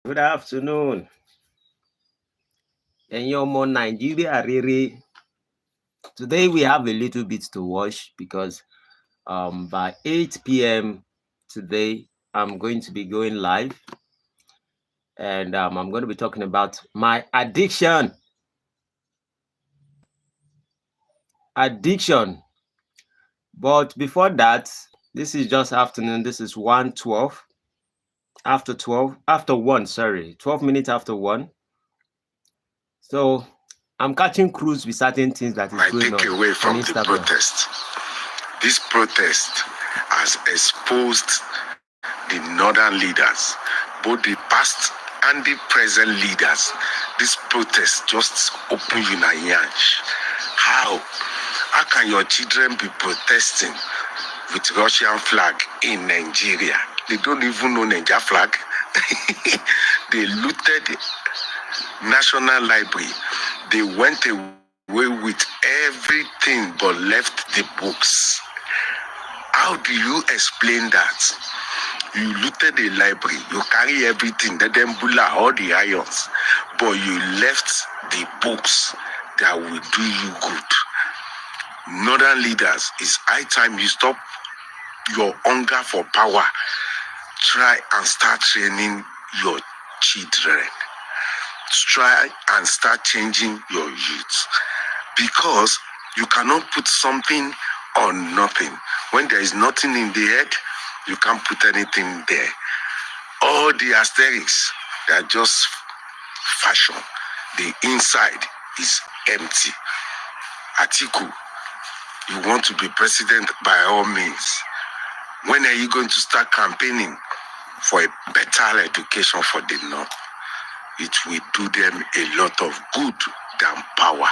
Good afternoon. And you're more Nigeria, Riri. Today we have a little bit to watch because by 8 p.m. today I'm going to be going live, and I'm going to be talking about my addiction. But before that, this is just afternoon. This is 1:12. After 1, sorry, 12 minutes after 1. So I'm catching cruise with certain things that is going on. Take away from the protest. This protest has exposed the northern leaders, both the past and the present leaders. This protest just open you na yansh. How can your children be protesting with Russian flag in Nigeria? They don't even know Nigeria flag. They looted the National Library. They went away with everything but left the books. How do you explain that? You looted the library, you carry everything, the dembula, all the irons, but you left the books that will do you good. Northern leaders, it's high time you stop your hunger for power. Try and start training your children. Try and start changing your youth, because you cannot put something on nothing. When there is nothing in the head, you can't put anything there. All the aesthetics, they are just fashion. The inside is empty. Atiku, you want to be president by all means. When are you going to start campaigning for a better education for the North? It will do them a lot of good than power.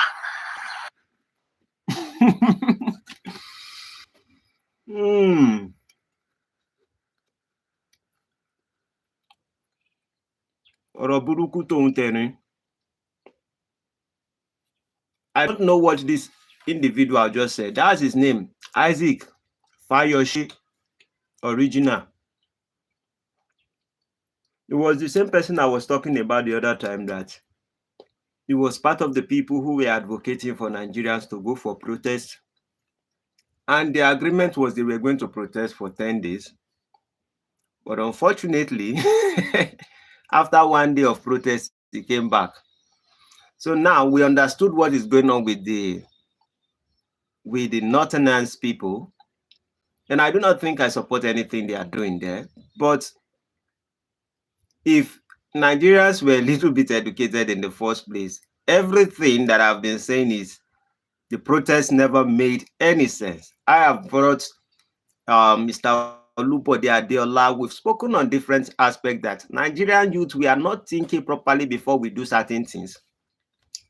I don't know what this individual just said. That's his name, Isaac Fayoshi Original. It was the same person I was talking about the other time, that he was part of the people who were advocating for Nigerians to go for protest. And the agreement was they were going to protest for 10 days. But unfortunately, after 1 day of protest, he came back. So now we understood what is going on with the Northerners people. And I do not think I support anything they are doing there. But if Nigerians were a little bit educated in the first place, everything that I've been saying is the protest never made any sense. I have brought Mr. Olupode Adeola. We've spoken on different aspects that Nigerian youth, we are not thinking properly before we do certain things.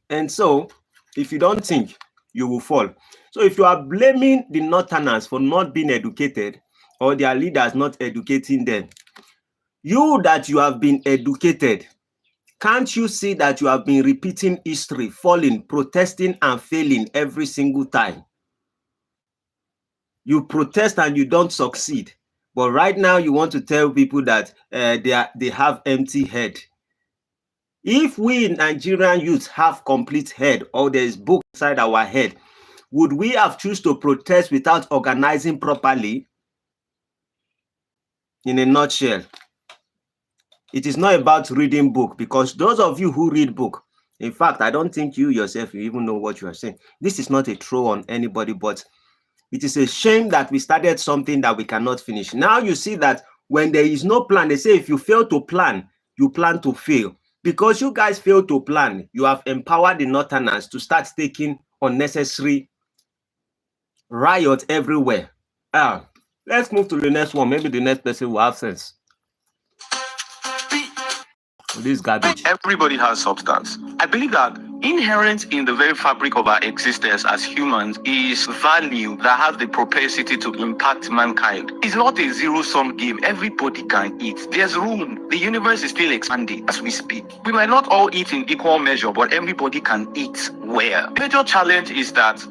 And so, if you don't think, you will fall. So if you are blaming the Northerners for not being educated, or their leaders not educating them, you that you have been educated, can't you see that you have been repeating history, falling, protesting, and failing every single time? You protest and you don't succeed. But right now you want to tell people that they have empty head. If we Nigerian youth have complete head, or there is book inside our head, would we have choose to protest without organizing properly? In a nutshell, it is not about reading book, because those of you who read book, in fact, I don't think you yourself, you even know what you are saying. This is not a throw on anybody, but it is a shame that we started something that we cannot finish. Now you see that when there is no plan, they say if you fail to plan, you plan to fail. Because you guys fail to plan, you have empowered the Northerners to start taking unnecessary riots everywhere. Let's move to the next one. Maybe the next person will have sense. This garbage. Everybody has substance. I believe that inherent in the very fabric of our existence as humans is value that has the propensity to impact mankind. It's not a zero-sum game. Everybody can eat. There's room. The universe is still expanding as we speak. We might not all eat in equal measure, but everybody can eat well. The major challenge is that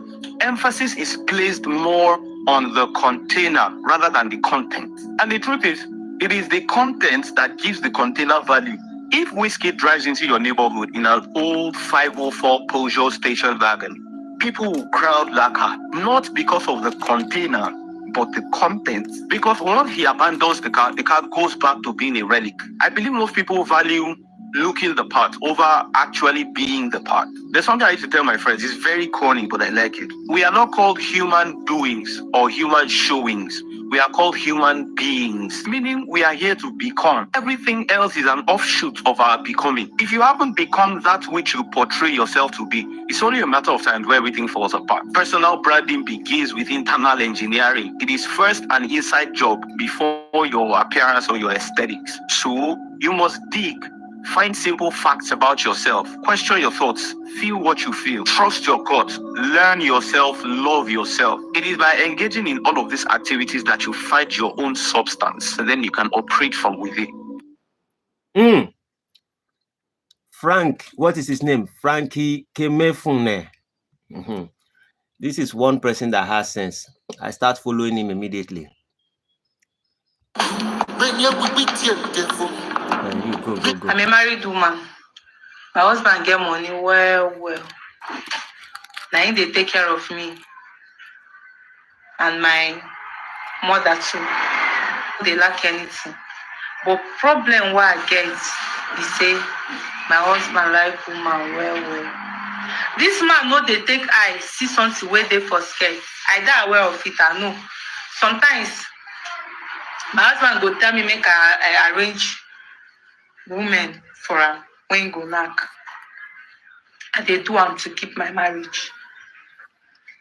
emphasis is placed more on the container rather than the content. And the truth is, it is the content that gives the container value. If Whiskey drives into your neighborhood in an old 504 Peugeot station wagon, people will crowd that car, not because of the container, but the content. Because once he abandons the car goes back to being a relic. I believe most people value looking the part over actually being the part. There's something I used to tell my friends. It's very corny, but I like it. We are not called human doings or human showings. We are called human beings, meaning we are here to become. Everything else is an offshoot of our becoming. If you haven't become that which you portray yourself to be, it's only a matter of time where everything falls apart. Personal branding begins with internal engineering. It is first an inside job before your appearance or your aesthetics. So you must dig. Find simple facts about yourself. Question your thoughts. Feel what you feel. Trust your gut. Learn yourself. Love yourself. It is by engaging in all of these activities that you find your own substance, and then you can operate from within. Frank, what is his name? Frankie Kemefune. This is one person that has sense. I start following him immediately. Go. I'm a married woman. My husband get money well. Now he they take care of me and my mother too. They lack anything. But problem what I get is say my husband like woman well. This man no they take eye see something where they for scared. I dey aware of it. I know. Sometimes my husband go tell me make I arrange women for him when go knock. And they do am to keep my marriage.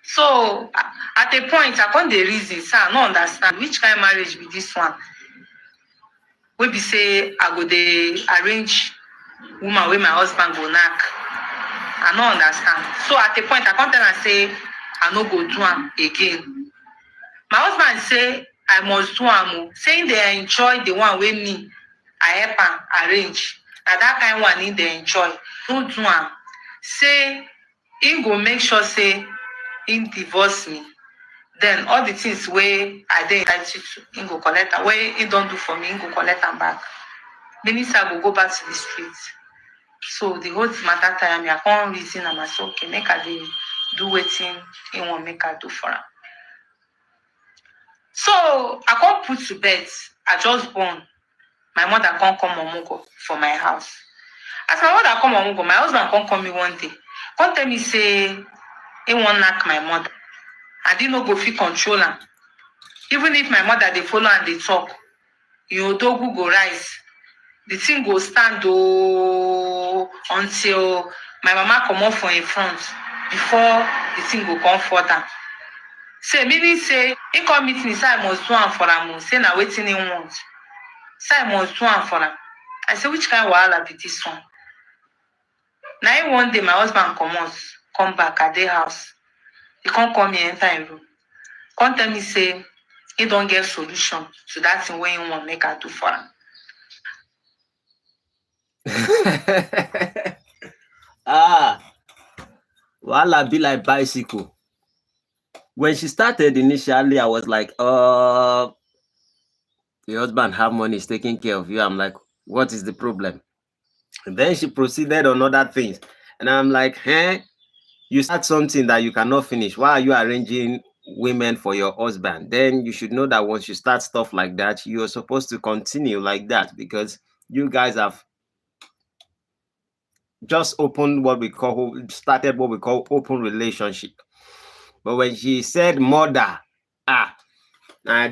So at a point, I can't the reason, so I don't understand which kind of marriage be this one. We be say I go they arrange woman where my husband go knock. I don't understand. So at a point, I can't tell and say I no go do am again. My husband say I must do am, saying they enjoy the one with me. I help am arrange. And that kind of one need they enjoy. Don't do am. Say he go make sure say he divorce me. Then all the things where I dey entitled to, he go collect am. Where he don't do for me, he go collect am back. Means I go back to the streets. So the whole matter time, I can't reason am as okay, make I dey do wetin he want make I do for him. So I can't put to bed. I just born. My mother can't come Omugo for my house. As my mother come Omugo, my husband can't come me one day. Can't tell me say he won't knock my mother. I didn't know go fit control her. Even if my mother they follow and they talk, you dogu go rise. The thing go stand until my mama come off from in front before the thing go come further. Say meaning say he come meet me, say I must do am for am. Say na waiting he want. Say I must do am for am. I say which kind of wahala be this one? Now one day my husband come back at the house. He can't come here enter in room. Can't tell me say he don't get solution to that thing when he want make I do for him. Wahala be like bicycle. When she started initially, I was like, your husband have money, is taking care of you. I'm like, what is the problem? And then she proceeded on other things. And I'm like, you start something that you cannot finish. Why are you arranging women for your husband? Then you should know that once you start stuff like that, you're supposed to continue like that, because you guys have just opened started what we call open relationship. But when she said mother,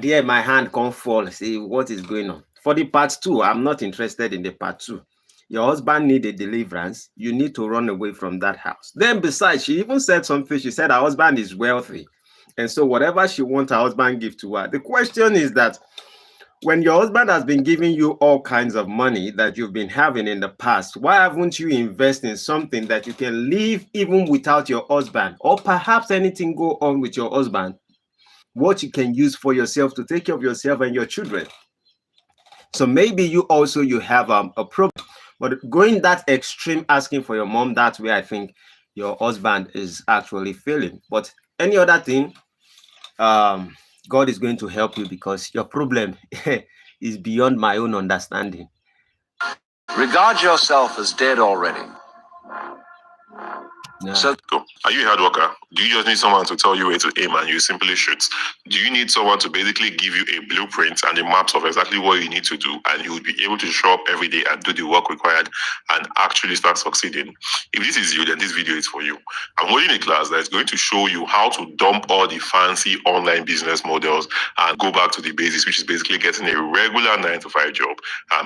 dear, my hand can't fall. See what is going on. For the part 2, I'm not interested in the part 2. Your husband need a deliverance. You need to run away from that house. Then besides, she even said something. She said her husband is wealthy. And so whatever she wants her husband give to her. The question is that when your husband has been giving you all kinds of money that you've been having in the past, why haven't you invest in something that you can live even without your husband? Or perhaps anything go on with your husband, what you can use for yourself to take care of yourself and your children. So maybe you have a problem. But going that extreme, asking for your mom, that's where I think your husband is actually failing. But any other thing, God is going to help you, because your problem is beyond my own understanding. Regard yourself as dead already. Yeah. So, are you a hard worker? Do you just need someone to tell you where to aim and you simply shoot? Do you need someone to basically give you a blueprint and the maps of exactly what you need to do, and you will be able to show up every day and do the work required and actually start succeeding? If this is you, then this video is for you. I'm holding a class that is going to show you how to dump all the fancy online business models and go back to the basics, which is basically getting a regular 9-to-5 job.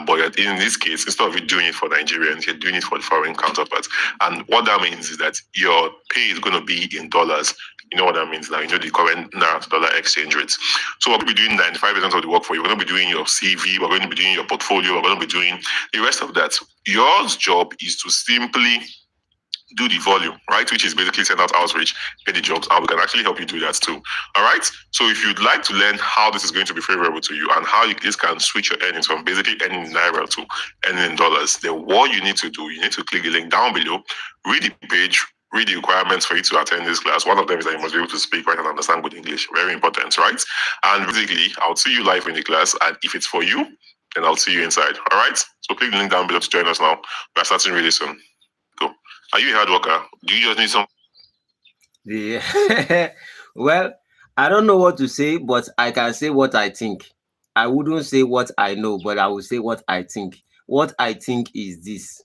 But in this case, instead of you doing it for Nigerians, you're doing it for the foreign counterparts. And what that means is that your pay is going to be in dollars. You know what that means now? You know the current naira to dollar exchange rates. So we're going to be doing 95% of the work for you. We're going to be doing your CV. We're going to be doing your portfolio. We're going to be doing the rest of that. Your job is to simply do the volume, right? Which is basically send out outreach, get the jobs, and we can actually help you do that too. All right. So if you'd like to learn how this is going to be favorable to you and how this can switch your earnings from basically earning in naira to earning in dollars, then what you need to do, you need to click the link down below, read the page, read the requirements for you to attend this class. One of them is that you must be able to speak, write, and understand good English. Very important, right? And basically, I'll see you live in the class, and if it's for you, then I'll see you inside. All right. So click the link down below to join us now. We're starting really soon. Go. Are you a hard worker? Do you just need some? Yeah. Well, I don't know what to say, but I can say what I think. I wouldn't say what I know, but I will say what I think. What I think is this.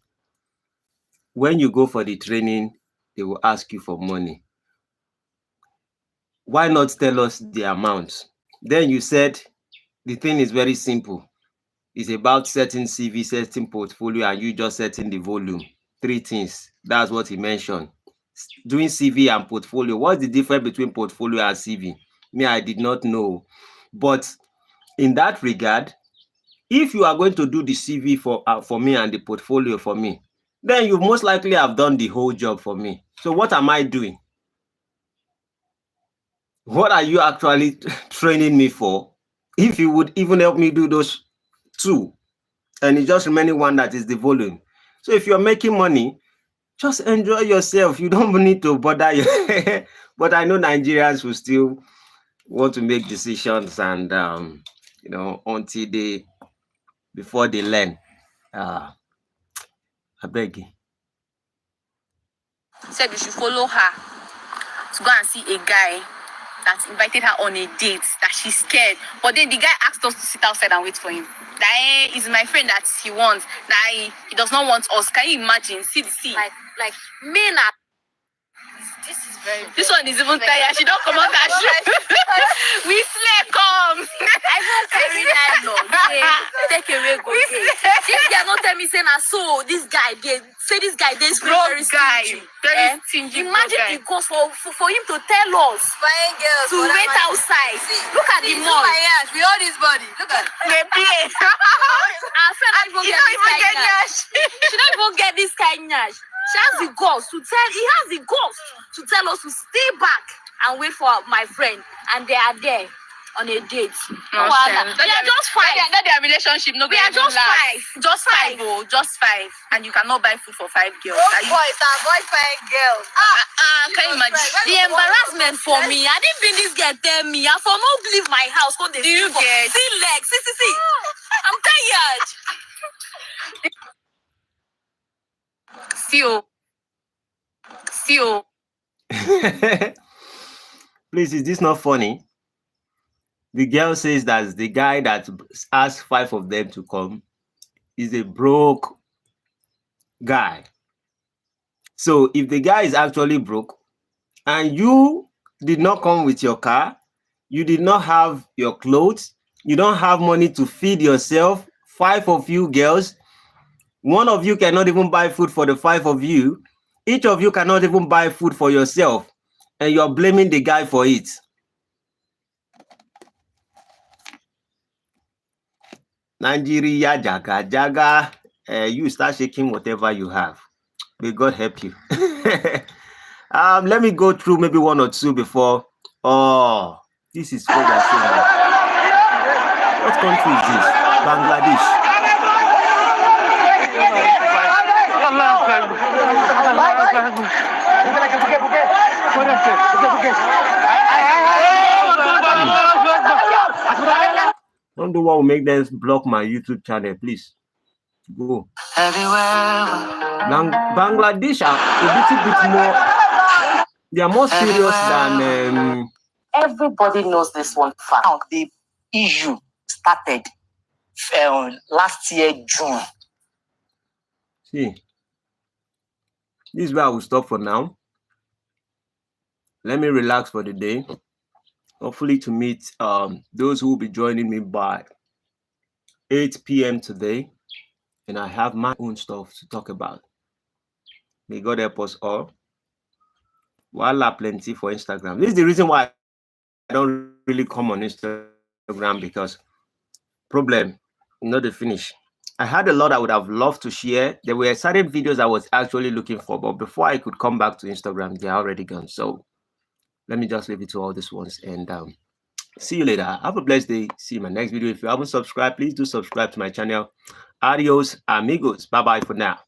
When you go for the training, they will ask you for money. Why not tell us the amount? Then you said the thing is very simple. It's about setting CV, setting portfolio, and you just setting the volume. 3 things. That's what he mentioned. Doing CV and portfolio. What's the difference between portfolio and CV? Me, I did not know. But in that regard, if you are going to do the CV for me and the portfolio for me, then you most likely have done the whole job for me. So what am I doing? What are you actually training me for? If you would even help me do those 2, and it's just remaining 1, that is the volume. So if you're making money, just enjoy yourself. You don't need to bother you. But I know Nigerians will still want to make decisions, and until before they learn. I beg you. Said we should follow her to go and see a guy that invited her on a date, that she's scared. But then the guy asked us to sit outside and wait for him. That is my friend that he wants. That he does not want us. Can you imagine? See. Like men are. This is very. This one is even tired. She don't come out that shoe. We slay come. I won't carry that long. Take away go. This guy don't tell me saying so. This guy did. Say this guy is very stingy. Very stingy. Imagine he goes for him to tell us fine girls to wait outside. Look at the mall. We all this body. Look at they play. Our friend don't even get this kind. She don't even get this kind. He has the ghost to tell us to stay back and wait for my friend, and they are there on a date. They are just 5. Not their relationship. No, we are just 5. Just 5. Oh, just 5. And you cannot buy food for 5 girls. Boys, 5 girls. Can you imagine the embarrassment for me? I didn't think this girl tell me. I for not leave my house. Do you get? See legs. See. I'm tired. See you. Please, is this not funny? The girl says that the guy that asked 5 of them to come is a broke guy. So if the guy is actually broke and you did not come with your car, you did not have your clothes, you don't have money to feed yourself, 5 of you girls, 1 of you cannot even buy food for the 5 of you, each of you cannot even buy food for yourself, and you're blaming the guy for it. Nigeria, jaga. You start shaking whatever you have. May God help you. Let me go through maybe 1 or 2 before. Oh, this is what they're saying. What country is this? Bangladesh. I don't know what will make them block my YouTube channel, please. Go. Bangladesh are a little bit more. They are more serious than. Everybody knows this one fact. The issue started last year, June. See, this is where I will stop for now. Let me relax for the day. Hopefully to meet those who will be joining me by 8 p.m. today. And I have my own stuff to talk about. May God help us all. Voila, plenty for Instagram. This is the reason why I don't really come on Instagram, because problem, not the finish. I had a lot I would have loved to share. There were certain videos I was actually looking for, but before I could come back to Instagram, they're already gone. So let me just leave it to all these ones and see you later. Have a blessed day. See you in my next video. If you haven't subscribed, please do subscribe to my channel. Adios, amigos. Bye-bye for now.